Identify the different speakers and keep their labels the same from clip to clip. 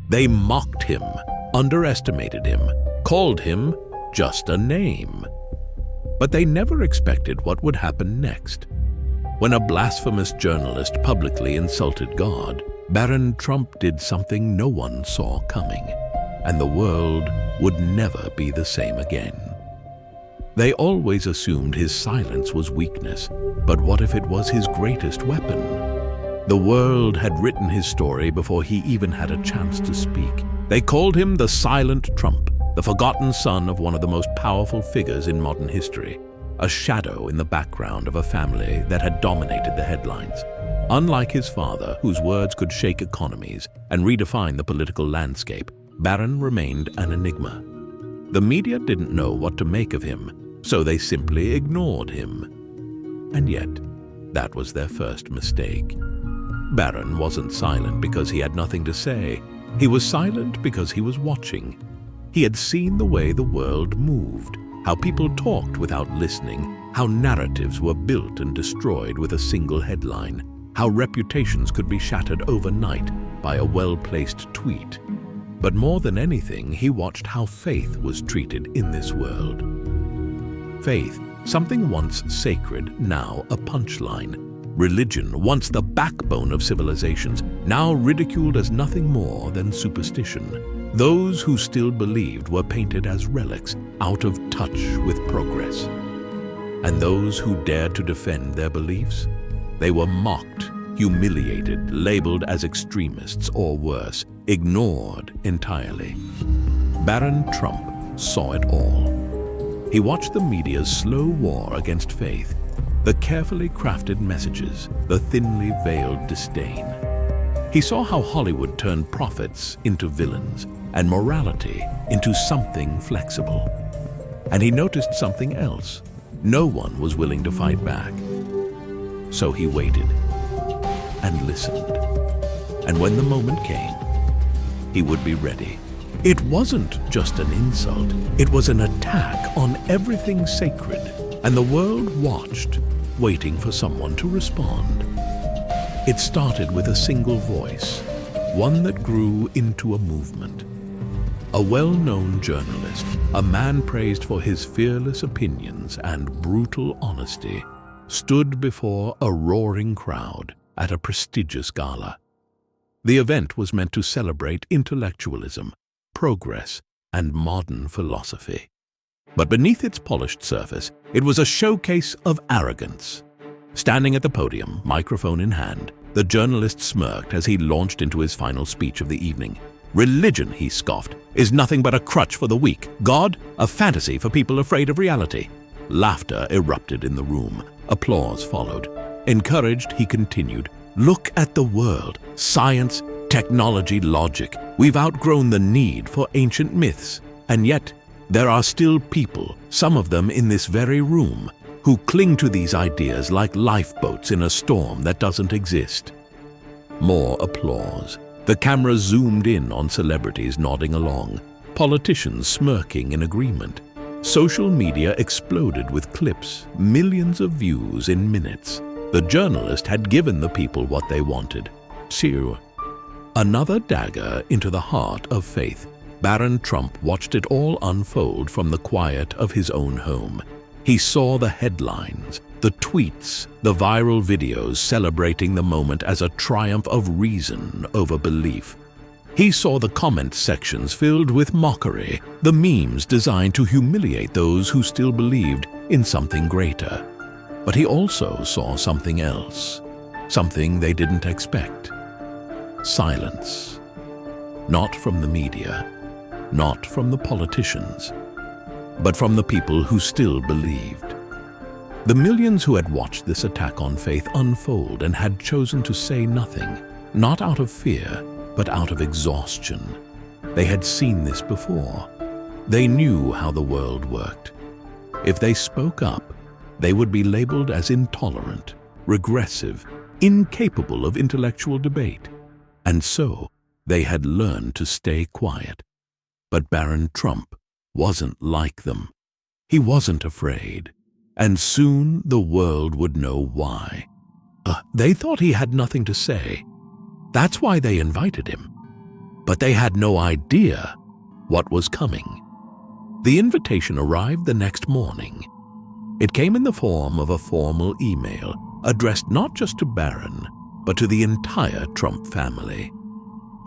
Speaker 1: They mocked him, underestimated him, called him just a name. But they never expected what would happen next. When a blasphemous journalist publicly insulted God, Barron Trump did something no one saw coming, and the world would never be the same again. They always assumed his silence was weakness, but what if it was his greatest weapon? The world had written his story before he even had a chance to speak. They called him the Silent Trump, the forgotten son of one of the most powerful figures in modern history, a shadow in the background of a family that had dominated the headlines. Unlike his father, whose words could shake economies and redefine the political landscape, Barron remained an enigma. The media didn't know what to make of him, so they simply ignored him. And yet, that was their first mistake. Barron wasn't silent because he had nothing to say. He was silent because he was watching. He had seen the way the world moved, how people talked without listening, how narratives were built and destroyed with a single headline, how reputations could be shattered overnight by a well-placed tweet. But more than anything, he watched how faith was treated in this world. Faith, something once sacred, now a punchline. Religion, once the backbone of civilizations, now ridiculed as nothing more than superstition. Those who still believed were painted as relics, out of touch with progress. And those who dared to defend their beliefs, they were mocked, humiliated, labeled as extremists or worse, ignored entirely. Barron Trump saw it all. He watched the media's slow war against faith, the carefully crafted messages, the thinly veiled disdain. He saw how Hollywood turned prophets into villains and morality into something flexible. And he noticed something else. No one was willing to fight back. So he waited and listened. And when the moment came, he would be ready. It wasn't just an insult, it was an attack on everything sacred, and the world watched, waiting for someone to respond. It started with a single voice, one that grew into a movement. A well-known journalist, a man praised for his fearless opinions and brutal honesty, stood before a roaring crowd at a prestigious gala. The event was meant to celebrate intellectualism, progress, and modern philosophy. But beneath its polished surface, it was a showcase of arrogance. Standing at the podium, microphone in hand, the journalist smirked as he launched into his final speech of the evening. Religion, he scoffed, is nothing but a crutch for the weak. God, a fantasy for people afraid of reality. Laughter erupted in the room. Applause followed. Encouraged, he continued, look at the world. Science, technology, logic. We've outgrown the need for ancient myths. And yet, there are still people, some of them in this very room, who cling to these ideas like lifeboats in a storm that doesn't exist. More applause. The camera zoomed in on celebrities nodding along, politicians smirking in agreement. Social media exploded with clips, millions of views in minutes. The journalist had given the people what they wanted. Cheer. Another dagger into the heart of faith. Barron Trump watched it all unfold from the quiet of his own home. He saw the headlines, the tweets, the viral videos celebrating the moment as a triumph of reason over belief. He saw the comment sections filled with mockery, the memes designed to humiliate those who still believed in something greater. But he also saw something else, something they didn't expect. Silence. Not from the media, not from the politicians, but from the people who still believed. The millions who had watched this attack on faith unfold and had chosen to say nothing, not out of fear, but out of exhaustion. They had seen this before. They knew how the world worked. If they spoke up, they would be labeled as intolerant, regressive, incapable of intellectual debate. And so, they had learned to stay quiet. But Barron Trump wasn't like them. He wasn't afraid. And soon the world would know why. They thought he had nothing to say. That's why they invited him. But they had no idea what was coming. The invitation arrived the next morning. It came in the form of a formal email addressed not just to Barron, but to the entire Trump family.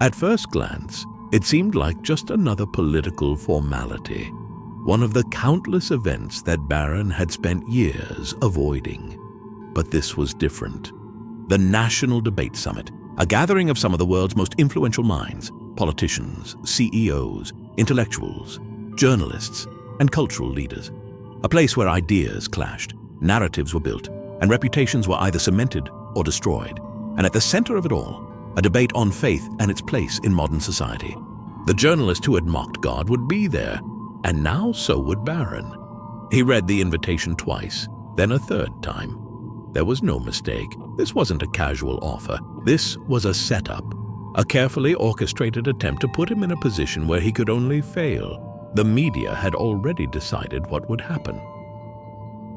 Speaker 1: At first glance, it seemed like just another political formality, one of the countless events that Barron had spent years avoiding. But this was different. The National Debate Summit, a gathering of some of the world's most influential minds, politicians, CEOs, intellectuals, journalists, and cultural leaders. A place where ideas clashed, narratives were built, and reputations were either cemented or destroyed. And at the center of it all, a debate on faith and its place in modern society. The journalist who had mocked God would be there, and now so would Barron. He read the invitation twice, then a third time. There was no mistake. This wasn't a casual offer. This was a setup, a carefully orchestrated attempt to put him in a position where he could only fail. The media had already decided what would happen.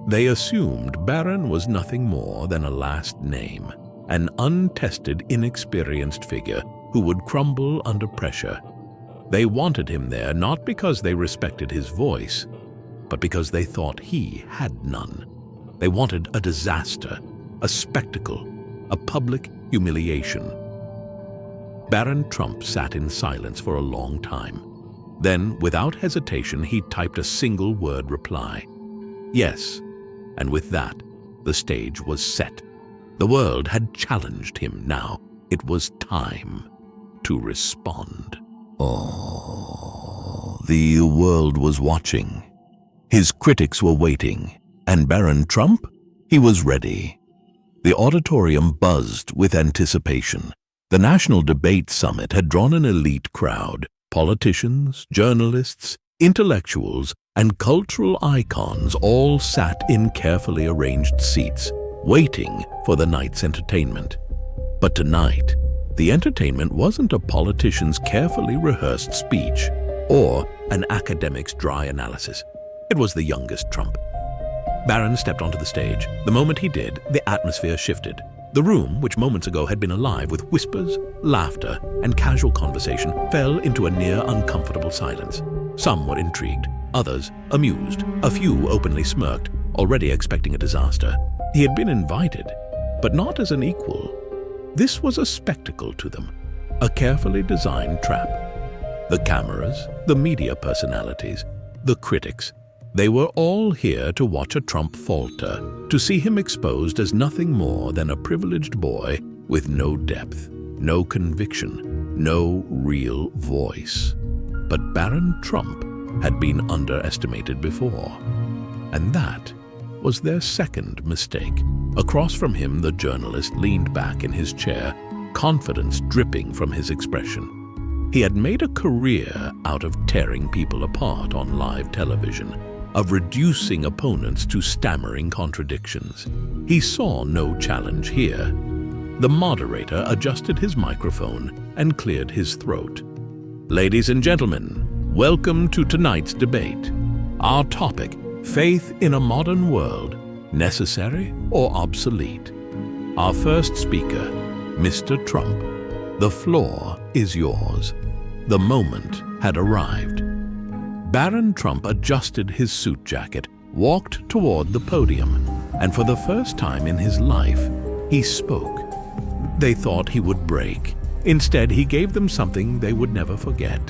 Speaker 1: They assumed Barron was nothing more than a last name, an untested, inexperienced figure who would crumble under pressure. They wanted him there not because they respected his voice, but because they thought he had none. They wanted a disaster, a spectacle, a public humiliation. Barron Trump sat in silence for a long time. Then, without hesitation, he typed a single-word reply. Yes, and with that, the stage was set. The world had challenged him now. It was time to respond. Oh, the world was watching. His critics were waiting. And Barron Trump? He was ready. The auditorium buzzed with anticipation. The National Debate Summit had drawn an elite crowd. Politicians, journalists, intellectuals, and cultural icons all sat in carefully arranged seats, waiting for the night's entertainment. But tonight, the entertainment wasn't a politician's carefully rehearsed speech or an academic's dry analysis. It was the youngest Trump. Barron stepped onto the stage. The moment he did, the atmosphere shifted. The room, which moments ago had been alive with whispers, laughter, and casual conversation, fell into a near uncomfortable silence. Some were intrigued, others amused, a few openly smirked, already expecting a disaster. He had been invited, but not as an equal. This was a spectacle to them, a carefully designed trap. The cameras, the media personalities, the critics, they were all here to watch a Trump falter, to see him exposed as nothing more than a privileged boy with no depth, no conviction, no real voice. But Barron Trump had been underestimated before, and that was their second mistake. Across from him, the journalist leaned back in his chair, confidence dripping from his expression. He had made a career out of tearing people apart on live television, of reducing opponents to stammering contradictions. He saw no challenge here. The moderator adjusted his microphone and cleared his throat. Ladies and gentlemen, welcome to tonight's debate. Our topic, faith in a modern world, necessary or obsolete? Our first speaker, Mr. Trump. The floor is yours. The moment had arrived. Barron Trump adjusted his suit jacket, walked toward the podium, and for the first time in his life, he spoke. They thought he would break. Instead, he gave them something they would never forget.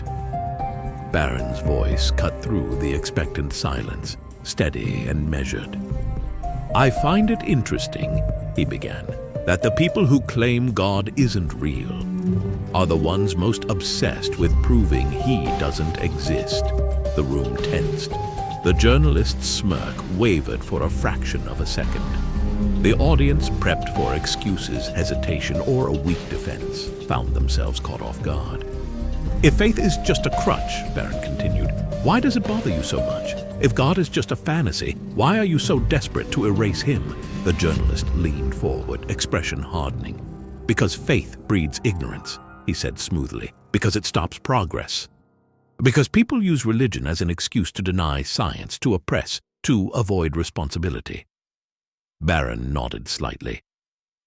Speaker 1: Barron's voice cut through the expectant silence, steady and measured. I find it interesting, he began, that the people who claim God isn't real are the ones most obsessed with proving he doesn't exist. The room tensed. The journalist's smirk wavered for a fraction of a second. The audience, prepped for excuses, hesitation, or a weak defense, found themselves caught off guard. If faith is just a crutch, Barron continued, why does it bother you so much? If God is just a fantasy, why are you so desperate to erase him? The journalist leaned forward, expression hardening. Because faith breeds ignorance, he said smoothly. Because it stops progress. Because people use religion as an excuse to deny science, to oppress, to avoid responsibility. Barron nodded slightly.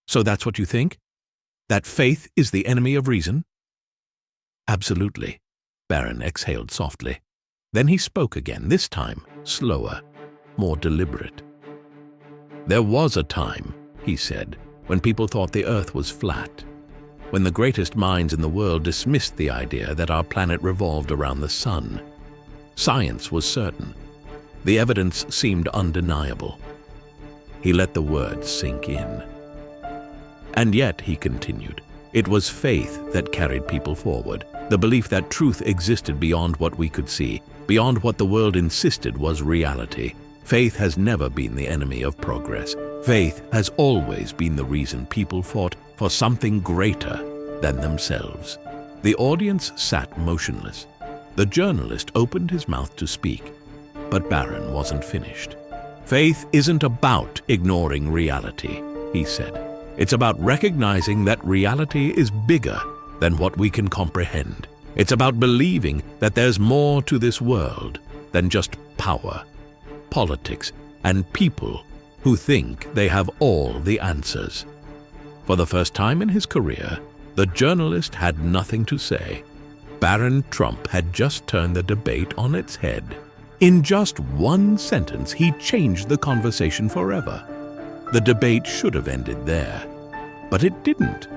Speaker 1: So that's what you think? That faith is the enemy of reason? Absolutely. Barron exhaled softly. Then he spoke again, this time slower, more deliberate. There was a time, he said, when people thought the Earth was flat, when the greatest minds in the world dismissed the idea that our planet revolved around the sun. Science was certain. The evidence seemed undeniable. He let the words sink in. And yet, he continued, it was faith that carried people forward, the belief that truth existed beyond what we could see, beyond what the world insisted was reality. Faith has never been the enemy of progress. Faith has always been the reason people fought for something greater than themselves. The audience sat motionless. The journalist opened his mouth to speak, but Barron wasn't finished. Faith isn't about ignoring reality, he said. It's about recognizing that reality is bigger than what we can comprehend. It's about believing that there's more to this world than just power, politics, and people who think they have all the answers. For the first time in his career, the journalist had nothing to say. Barron Trump had just turned the debate on its head. In just one sentence, he changed the conversation forever. The debate should have ended there, but it didn't.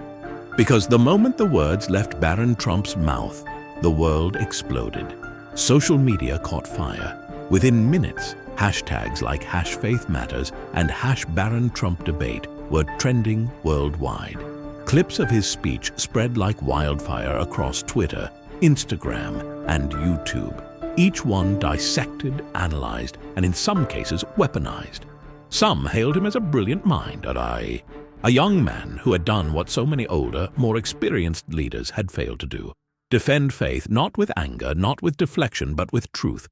Speaker 1: Because the moment the words left Barron Trump's mouth, the world exploded. Social media caught fire. Within minutes, hashtags like #FaithMatters and #BarronTrumpDebate were trending worldwide. Clips of his speech spread like wildfire across Twitter, Instagram, and YouTube. Each one dissected, analyzed, and in some cases weaponized. Some hailed him as a brilliant mind, a young man who had done what so many older, more experienced leaders had failed to do. Defend faith not with anger, not with deflection, but with truth.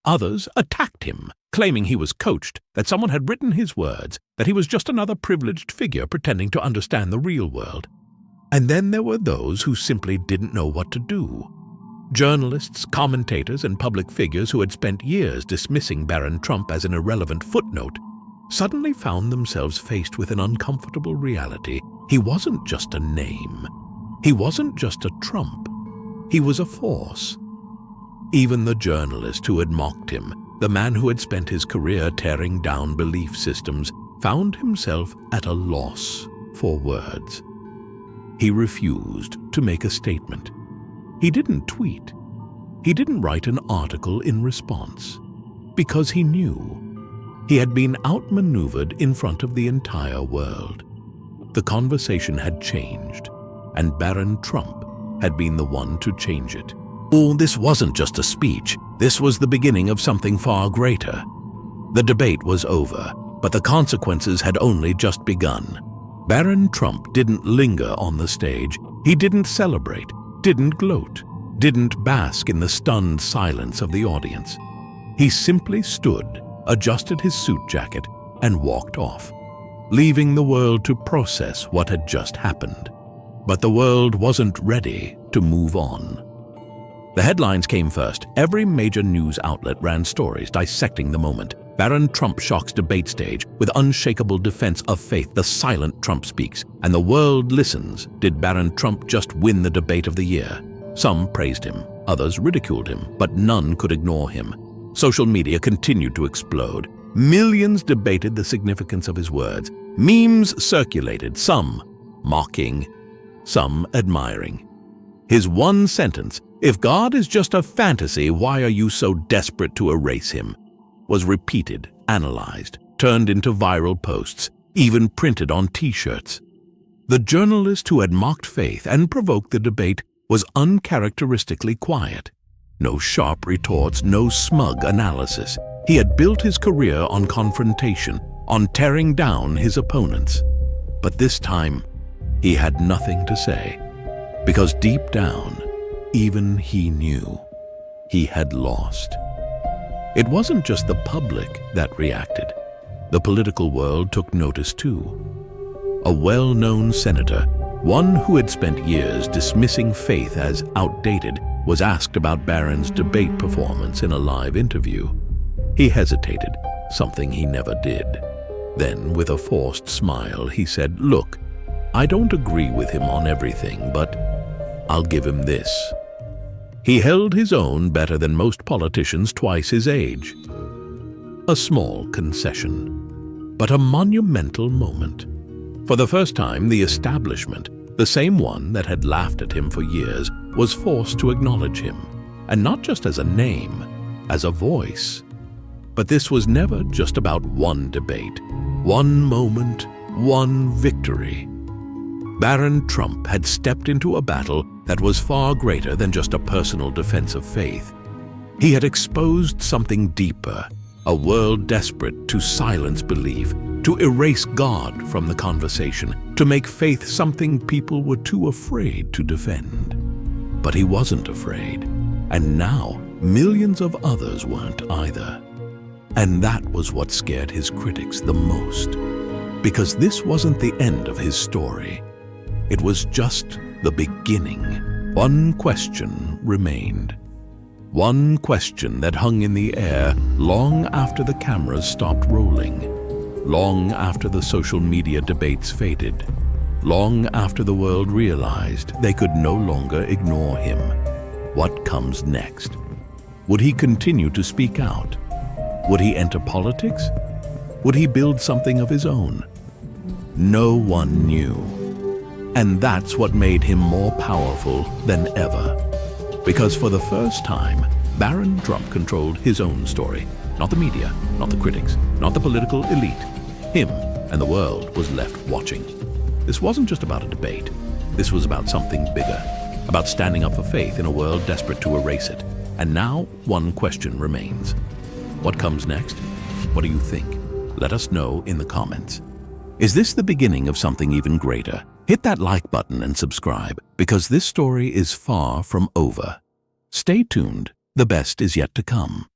Speaker 1: Others attacked him, claiming he was coached, that someone had written his words, that he was just another privileged figure pretending to understand the real world. And then there were those who simply didn't know what to do. Journalists, commentators, and public figures who had spent years dismissing Barron Trump as an irrelevant footnote suddenly found themselves faced with an uncomfortable reality. He wasn't just a name. He wasn't just a Trump. He was a force. Even the journalist who had mocked him, the man who had spent his career tearing down belief systems, found himself at a loss for words. He refused to make a statement. He didn't tweet. He didn't write an article in response, because he knew he had been outmaneuvered in front of the entire world. The conversation had changed, and Barron Trump had been the one to change it. Oh, this wasn't just a speech. This was the beginning of something far greater. The debate was over, but the consequences had only just begun. Barron Trump didn't linger on the stage. He didn't celebrate, didn't gloat, didn't bask in the stunned silence of the audience. He simply stood, adjusted his suit jacket, and walked off, leaving the world to process what had just happened. But the world wasn't ready to move on. The headlines came first. Every major news outlet ran stories dissecting the moment. Barron Trump shocks debate stage with unshakable defense of faith. The silent Trump speaks, and the world listens. Did Barron Trump just win the debate of the year? Some praised him, others ridiculed him, but none could ignore him. Social media continued to explode. Millions debated the significance of his words. Memes circulated, some mocking, some admiring. His one sentence, "If God is just a fantasy, why are you so desperate to erase him?" was repeated, analyzed, turned into viral posts, even printed on T-shirts. The journalist who had mocked faith and provoked the debate was uncharacteristically quiet. No sharp retorts, no smug analysis. He had built his career on confrontation, on tearing down his opponents. But this time, he had nothing to say, because deep down, even he knew he had lost. It wasn't just the public that reacted. The political world took notice too. A well-known senator, one who had spent years dismissing faith as outdated, was asked about Barron's debate performance in a live interview. He hesitated, something he never did. Then, with a forced smile, he said, "Look, I don't agree with him on everything, but I'll give him this. He held his own better than most politicians twice his age. A small concession, but a monumental moment. For the first time, the establishment, the same one that had laughed at him for years, was forced to acknowledge him, and not just as a name, as a voice. But this was never just about one debate, one moment, one victory. Barron Trump had stepped into a battle that was far greater than just a personal defense of faith. He had exposed something deeper, a world desperate to silence belief, to erase God from the conversation, to make faith something people were too afraid to defend. But he wasn't afraid, and now millions of others weren't either. And that was what scared his critics the most, because this wasn't the end of his story. It was just the beginning. One question remained. One question that hung in the air long after the cameras stopped rolling, long after the social media debates faded, long after the world realized they could no longer ignore him. What comes next? Would he continue to speak out? Would he enter politics? Would he build something of his own? No one knew. And that's what made him more powerful than ever. Because for the first time, Barron Trump controlled his own story. Not the media, not the critics, not the political elite. Him and the world was left watching. This wasn't just about a debate. This was about something bigger. About standing up for faith in a world desperate to erase it. And now, one question remains. What comes next? What do you think? Let us know in the comments. Is this the beginning of something even greater? Hit that like button and subscribe, because this story is far from over. Stay tuned, the best is yet to come.